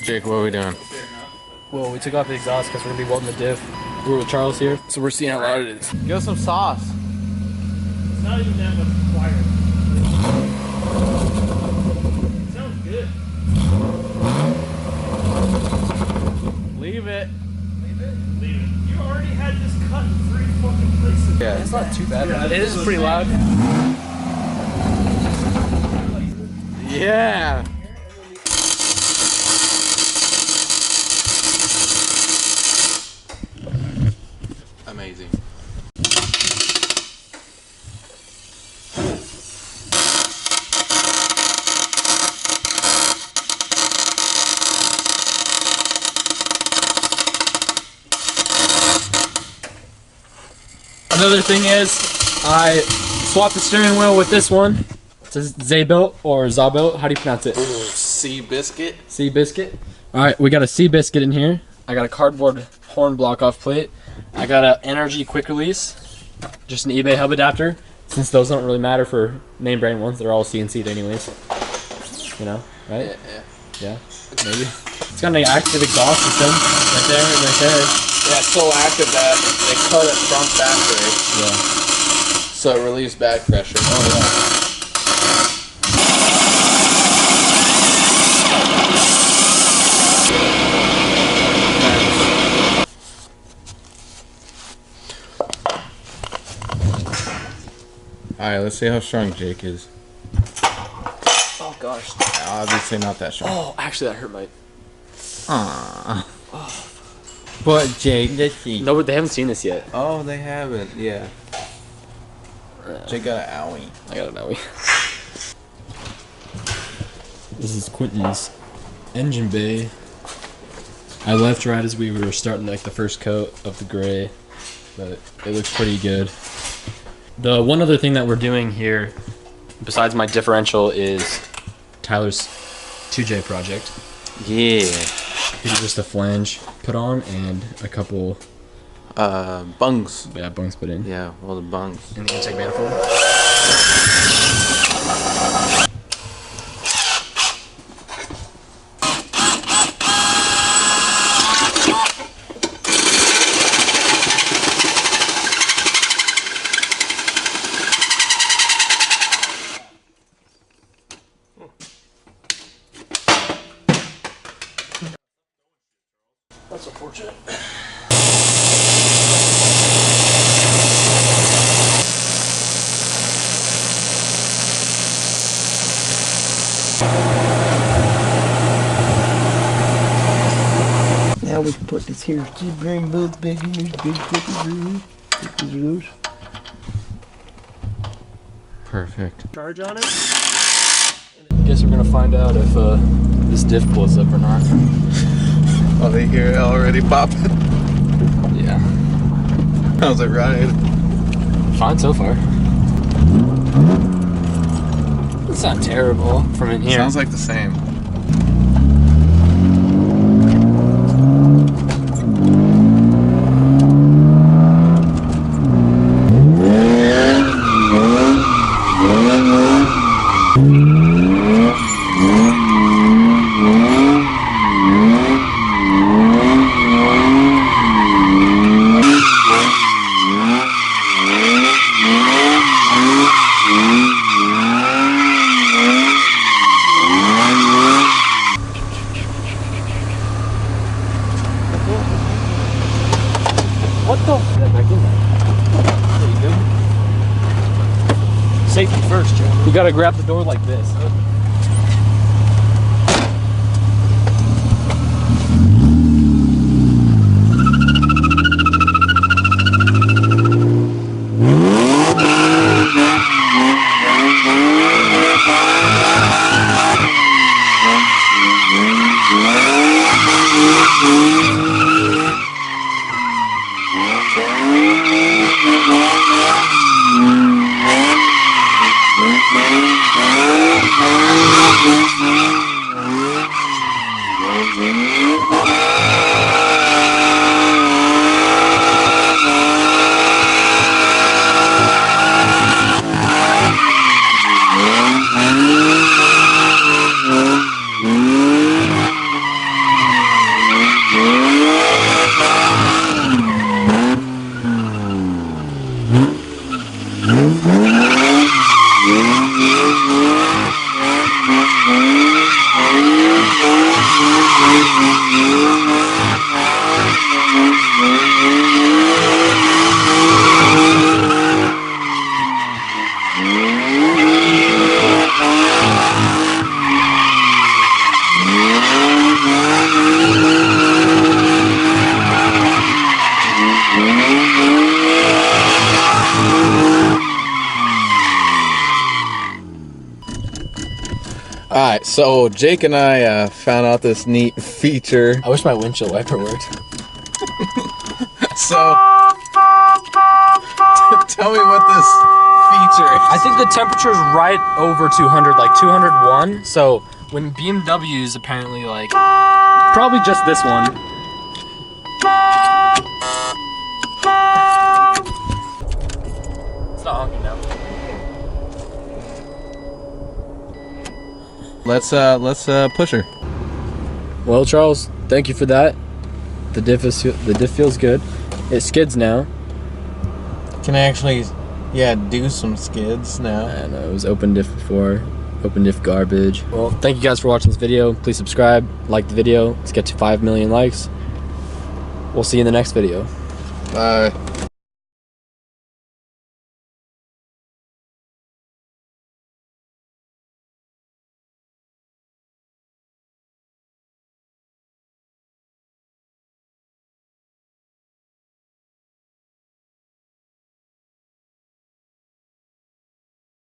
Jake, what are we doing? Well, we took off the exhaust because we're gonna be welding the diff. We're with Charles here, so we're seeing how loud it is. Give us some sauce. It's not even that much required. It sounds good. Leave it. Leave it? Leave it. You already had this cut in 3 fucking places. Yeah. It's not too bad. It is pretty loud. Yeah. Amazing. Another thing is, I swapped the steering wheel with this one. It's a Z-Bilt or Za-Bilt. How do you pronounce it? Seabiscuit. Seabiscuit. Alright, we got a Seabiscuit in here. I got a cardboard horn block off plate. I got an Energy quick release. Just an eBay hub adapter. Since those don't really matter for name brand ones, they're all CNC'd anyways. You know, right? Yeah. Maybe. It's got an active exhaust system right there and right there. Yeah, it's so active that they cut it from factory. Yeah. So it relieves back pressure. Oh yeah. Alright, let's see how strong Jake is. Oh gosh. Obviously not that strong. Oh, actually that hurt my... Aww. But Jake, let's see. No, but they haven't seen this yet. Oh, they haven't. Yeah. Jake got an owie. I got an owie. This is Quentin's engine bay. I left right as we were starting like the first coat of the gray, but it looks pretty good. The one other thing that we're doing here, besides my differential, is Tyler's 2J project. Yeah. It's just a flange put on and a couple bungs. yeah, bungs put in. Yeah, all the bungs. And the intake manifold. That's unfortunate. Now we can put this here bring both big in these big cookies. Perfect. Charge on it. Guess we're gonna find out if this diff pulls up or not. Oh, they hear it already popping. Yeah. How's it ride? Fine so far. It's not terrible from in here. Sounds like the same. What the? Get back in there. There you go. Safety first, Joe. You gotta grab the door like this. Alright, so Jake and I found out this neat feature. I wish my windshield wiper worked. So, tell me what this feature is. I think the temperature is right over 200, like 201. So when BMWs apparently like, probably just this one. It's not honking now. Let's push her. Well, Charles, thank you for that. The diff feels good. It skids now. Can I actually, yeah, do some skids now? I know, it was open diff before. Open diff garbage. Well, thank you guys for watching this video. Please subscribe, like the video. Let's get to 5 million likes. We'll see you in the next video. Bye.